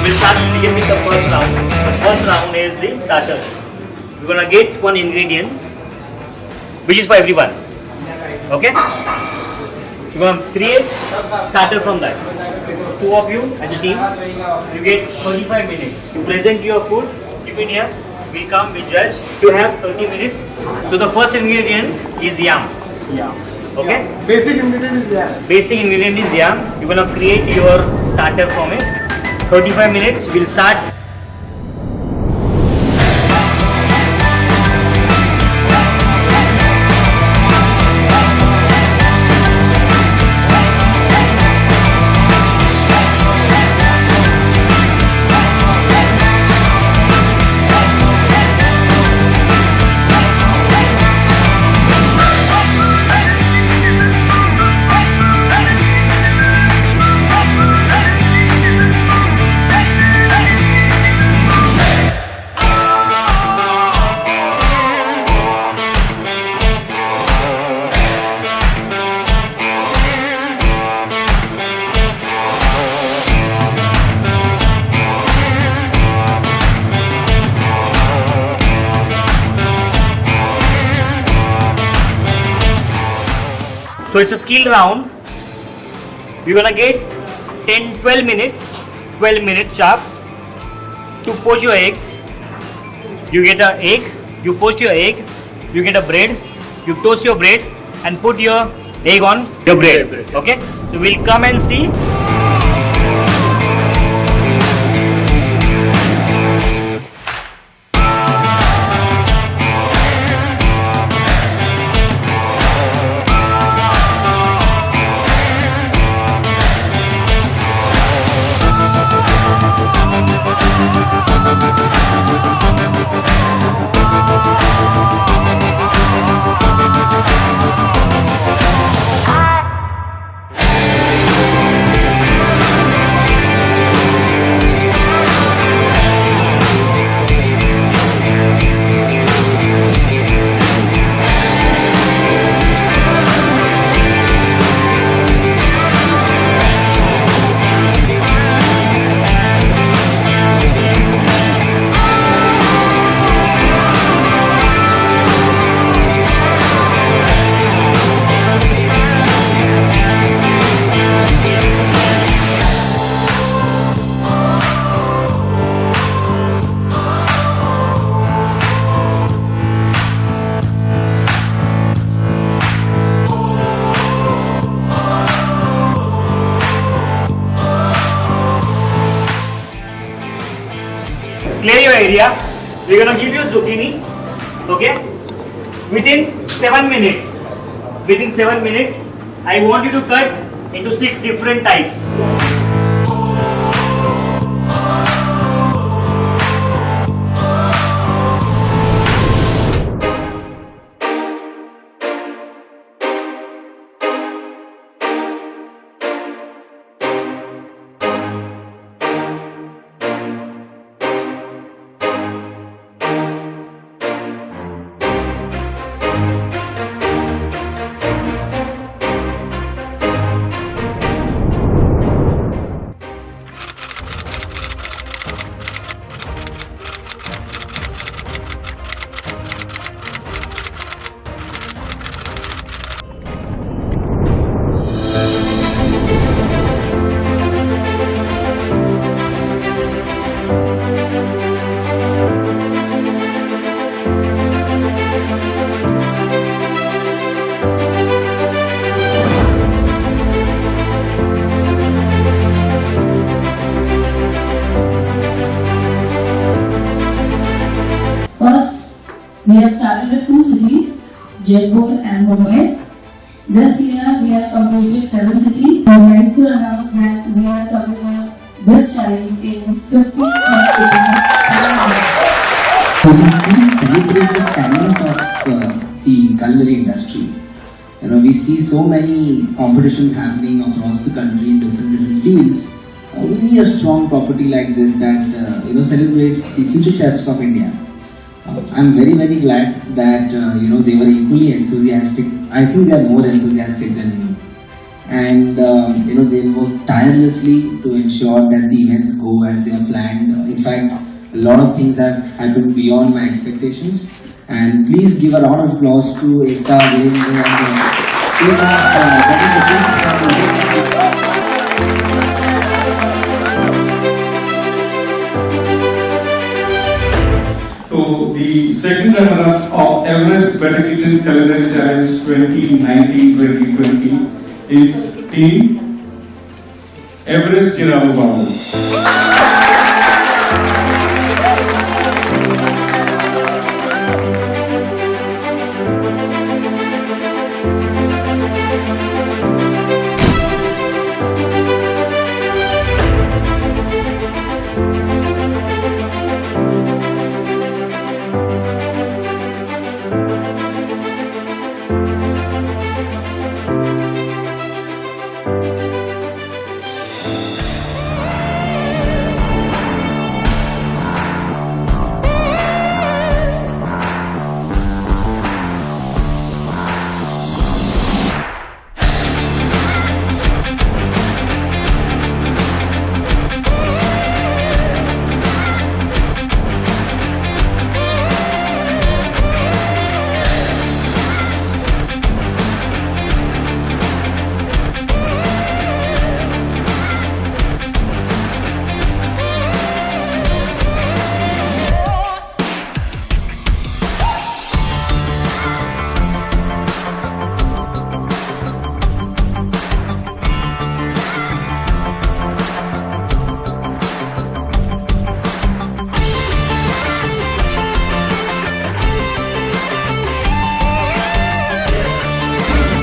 We'll start begin with the first round. The first round is the starters. We're gonna get one ingredient, which is for everyone. Okay? We're gonna create starter from that. Two of you as a team, you get 35 minutes. You present your food, keep it here. We come, we judge. You have 30 minutes. So the first ingredient is yam. Okay? Yeah. Basic ingredient is yam. Basic ingredient is yam. You're gonna create your starter from it. 35 minutes. We'll start. So it's a skill round. You're gonna get 10-12 minutes, 12-minute chop to poach your eggs. You get an egg, you poach your egg, you get a bread, you toast your bread and put your egg on your bread. Okay? So we'll come and see. Clear your area. We're gonna give you zucchini. Okay? Within 7 minutes. Within 7 minutes, I want you to cut into 6 different types. First, we have started with 2 cities, Jaipur and Mumbai. This year, we have completed 7 cities. I would like to announce that we are coming on this challenge in 50 cities. Could you please celebrate the talent of the culinary industry? You know, we see so many competitions happening across the country in different fields. We need a strong property like this that celebrates the future chefs of India. I'm very glad that they were equally enthusiastic. I think they are more enthusiastic than me. and they work tirelessly to ensure that the events go as they are planned. In fact, a lot of things have happened beyond my expectations. And please give a round of applause to Ekta, Virendra, and the team So the second runner of Everest Better Kitchen Culinary Challenge 2019-2020 is Team Everest Chiramu.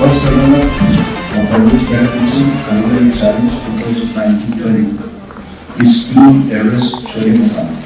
First runner of Everest Better Kitchen Culinary Challenge 2019-20 is Team Everest Better.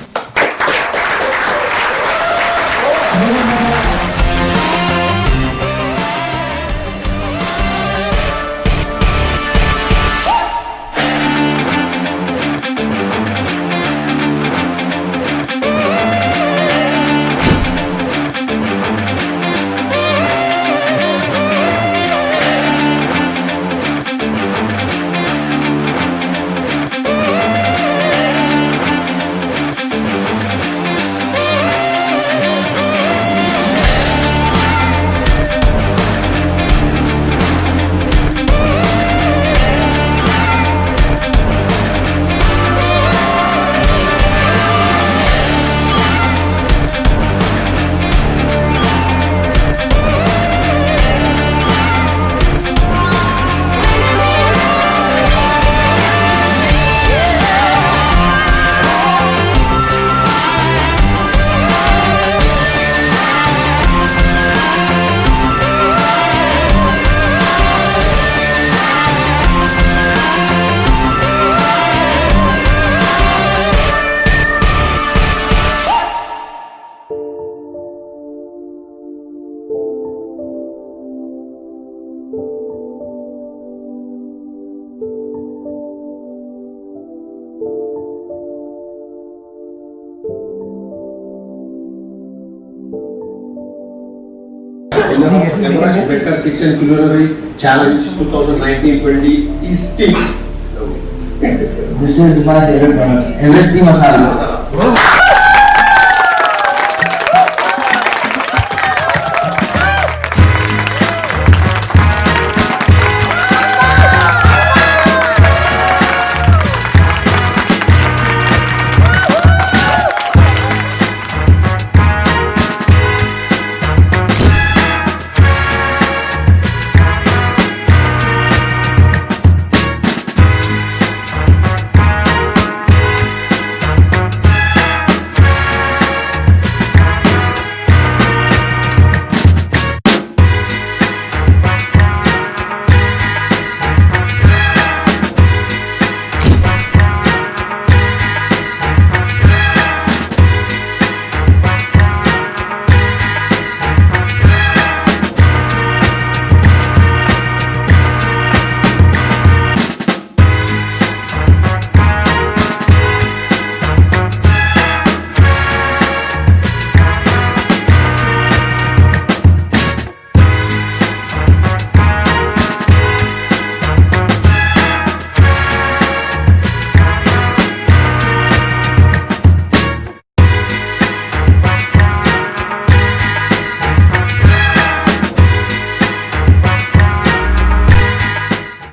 Everest Better Kitchen Culinary Challenge 2019-20 is Team. This is my favorite product, Everest Masala.